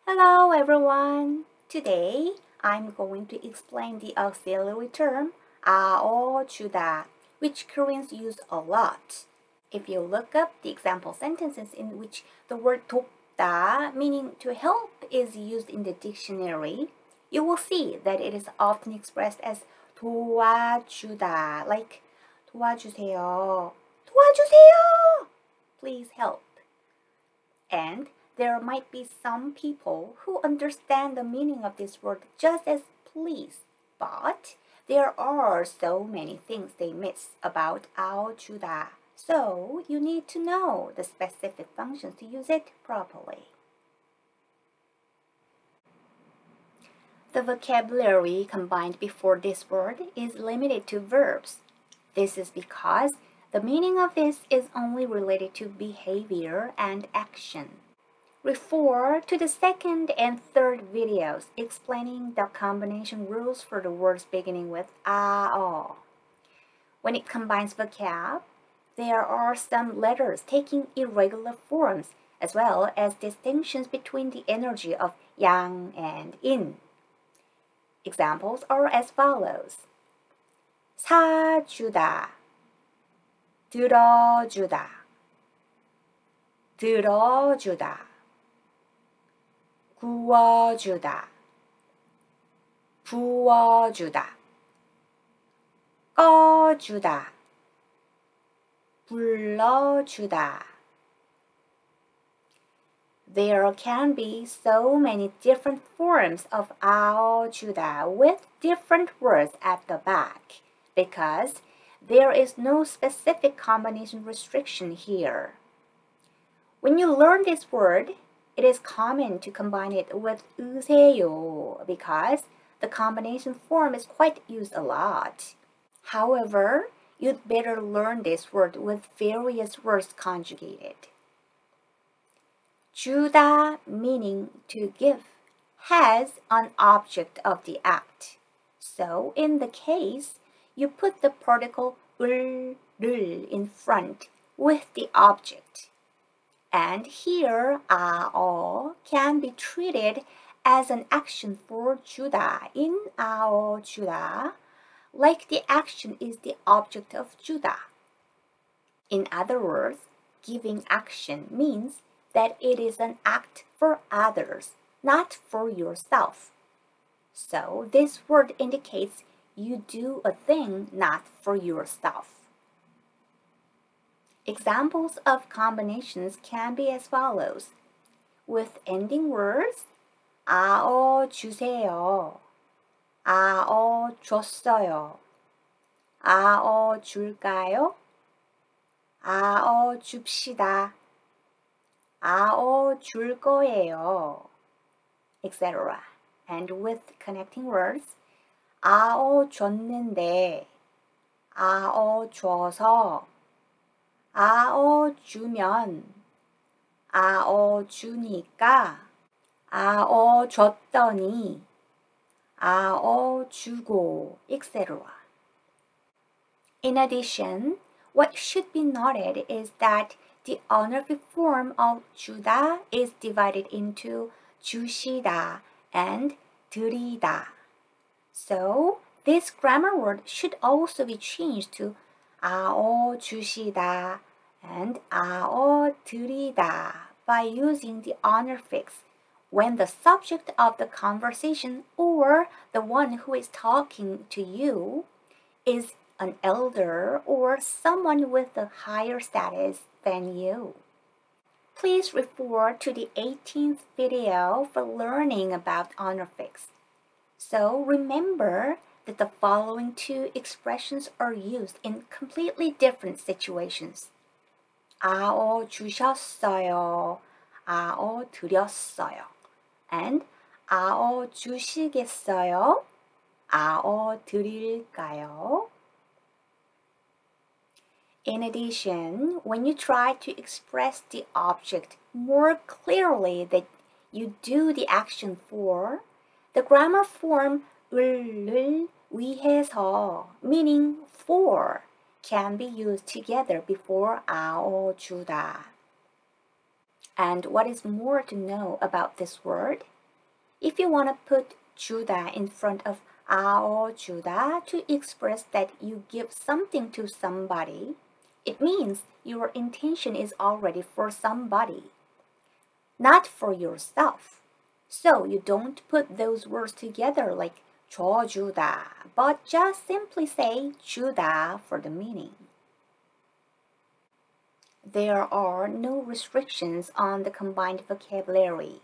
Hello everyone! Today I'm going to explain the auxiliary term 아어주다, which Koreans use a lot. If you look up the example sentences in which the word 돕다, meaning to help, is used in the dictionary, you will see that it is often expressed as 도와주다, like 도와주세요, 도와주세요! Please help. And there might be some people who understand the meaning of this word just as please, but there are so many things they miss about 아어주다, so you need to know the specific functions to use it properly. The vocabulary combined before this word is limited to verbs. This is because the meaning of this is only related to behavior and action. Refer to the second and third videos explaining the combination rules for the words beginning with 아어. When it combines vocab, there are some letters taking irregular forms as well as distinctions between the energy of yang and in. Examples are as follows. 사주다, 들어주다, 들어주다, 구워주다, 부어주다, 꺼주다, 불러주다. There can be so many different forms of 아어주다 with different words at the back because there is no specific combination restriction here. When you learn this word, it is common to combine it with 으세요 because the combination form is quite used a lot. However, you'd better learn this word with various words conjugated. 주다, meaning to give, has an object of the act. So in the case, you put the particle 을 in front with the object. And here, 아어 can be treated as an action for 주다 in 아어주다, like the action is the object of 주다. In other words, giving action means that it is an act for others, not for yourself. So this word indicates you do a thing not for yourself. Examples of combinations can be as follows. With ending words, 아어주세요, 아어줬어요, 아어줄까요, 아어줍시다, 아어줄 거예요, etc. And with connecting words, 아어줬는데, 아어줘서, 아어주면, 아어주니까, 아어줬더니, 아어주고, etc. In addition, what should be noted is that the honorific form of 주다 is divided into 주시다 and 드리다. So, this grammar word should also be changed to 아어주시다 and 아어드리다 by using the honorifics when the subject of the conversation or the one who is talking to you is an elder or someone with a higher status than you. Please refer to the 18th video for learning about honorifics. So remember that the following two expressions are used in completely different situations. 아어주셨어요, 아어드렸어요, and 아어주시겠어요, 어드릴까요? In addition, when you try to express the object more clearly that you do the action for, the grammar form 을 위해서, meaning for, can be used together before 아어주다. And what is more to know about this word? If you want to put 주다 in front of 주다 to express that you give something to somebody, it means your intention is already for somebody, not for yourself. So you don't put those words together like 줘주다, but just simply say 주다 for the meaning. There are no restrictions on the combined vocabulary,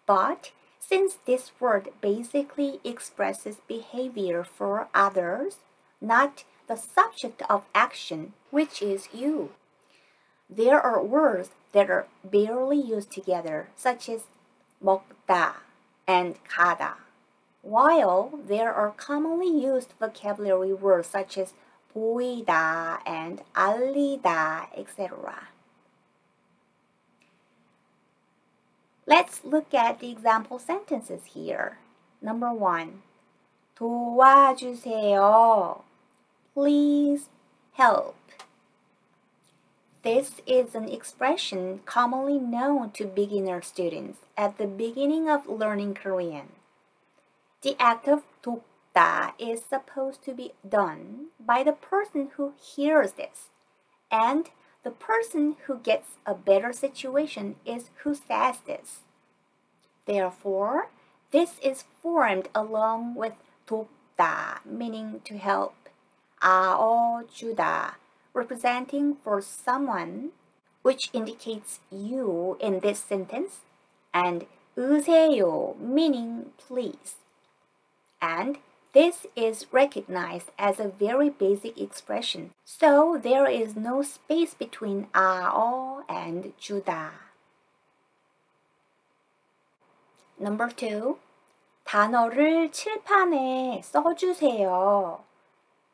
but since this word basically expresses behavior for others, not the subject of action, which is you, there are words that are barely used together, such as 먹다 and 가다, while there are commonly used vocabulary words such as 보이다 and 알리다, etc. Let's look at the example sentences here. Number 1. 도와주세요. Please help. This is an expression commonly known to beginner students at the beginning of learning Korean. The act of 돕다 is supposed to be done by the person who hears this, and the person who gets a better situation is who says this. Therefore, this is formed along with 돕다, meaning to help, 주다, representing for someone, which indicates you in this sentence, and 으세요, meaning please. And this is recognized as a very basic expression, so there is no space between and 주다. Number 2. 단어를 칠판에 써주세요.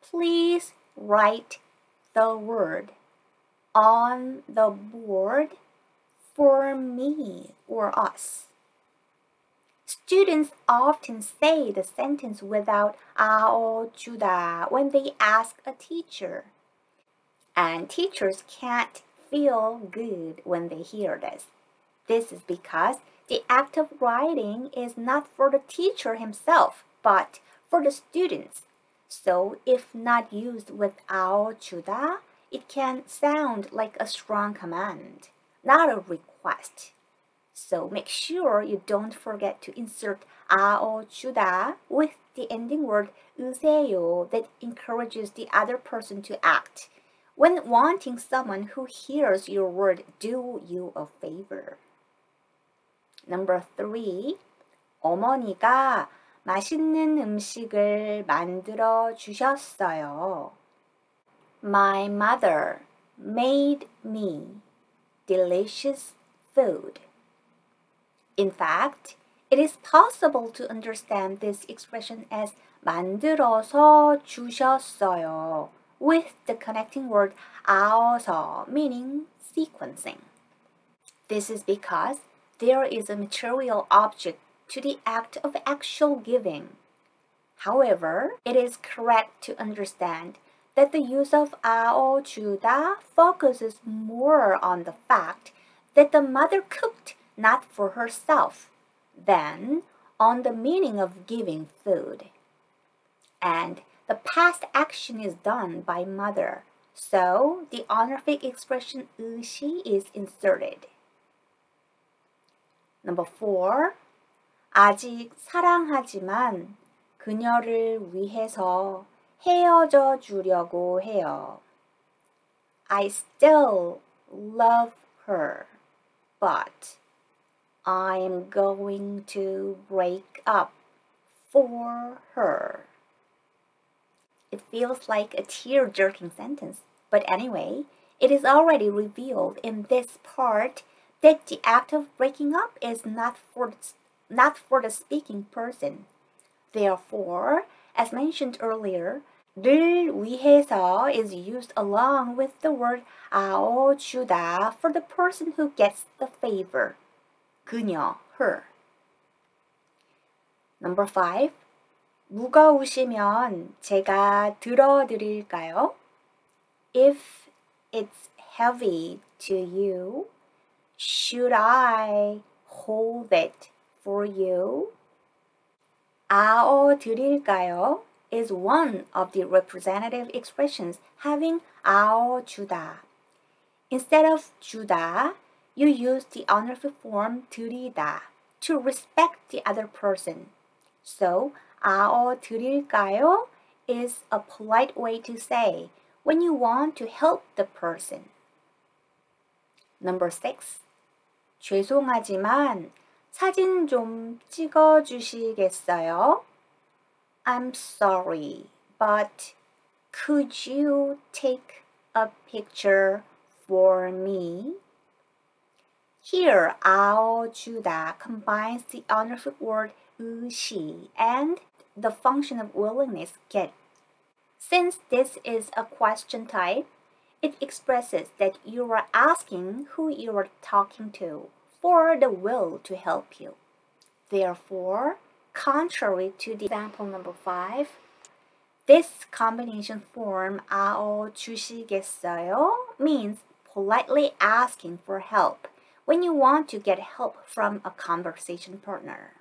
Please write the word on the board for me or us. Students often say the sentence without 주다 when they ask a teacher. And teachers can't feel good when they hear this. This is because the act of writing is not for the teacher himself, but for the students. So if not used with 주다, it can sound like a strong command, not a request. So make sure you don't forget to insert 주다 with the ending word 으세요 that encourages the other person to act when wanting someone who hears your word do you a favor. Number 3. 어머니가 맛있는 음식을 만들어 주셨어요. My mother made me delicious food. In fact, it is possible to understand this expression as 만들어서 주셨어요 with the connecting word 아어서, meaning sequencing. This is because there is a material object to the act of actual giving. However, it is correct to understand that the use of 주다 focuses more on the fact that the mother cooked not for herself than on the meaning of giving food. And the past action is done by mother, so the honorific expression 으시 is inserted. Number 4. 아직 사랑하지만 그녀를 위해서 헤어져 주려고 해요. I still love her, but I am going to break up for her. It feels like a tear-jerking sentence, but anyway, it is already revealed in this part that the act of breaking up is not for the speaking person. Therefore, as mentioned earlier, 를 위해서 is used along with the word 주다 for the person who gets the favor. 그녀, her. Number 5. 무거우시면 제가 들어드릴까요? If it's heavy to you, should I hold it for you? 아어드릴까요 is one of the representative expressions having 아어주다. Instead of 주다, you use the honorific form 드리다 to respect the other person. So, 아어드릴까요 is a polite way to say when you want to help the person. Number 6. 죄송하지만 사진 좀 찍어주시겠어요? I'm sorry, but could you take a picture for me? Here, 아어주다 combines the honorific word 의시 and the function of willingness get. Since this is a question type, it expresses that you are asking who you are talking to for the will to help you. Therefore, contrary to the example number 5, this combination form 어주시겠어요 means politely asking for help when you want to get help from a conversation partner.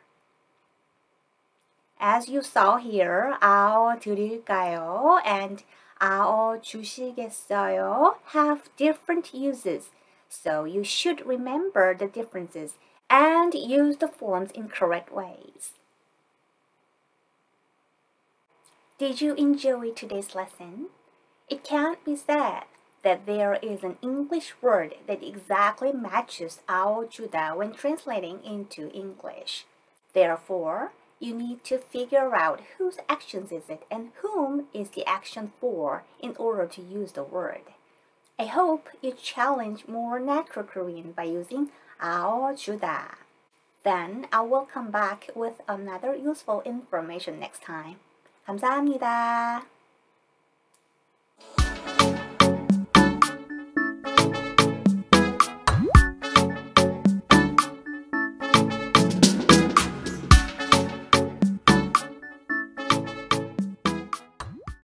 As you saw here, 어드릴까요 and 어주시겠어요 have different uses, so you should remember the differences and use the forms in correct ways. Did you enjoy today's lesson? It can't be said that there is an English word that exactly matches 아어주다 when translating into English. Therefore, you need to figure out whose actions is it and whom is the action for in order to use the word. I hope you challenge more natural Korean by using 아어주다. Then I will come back with another useful information next time. 감사합니다.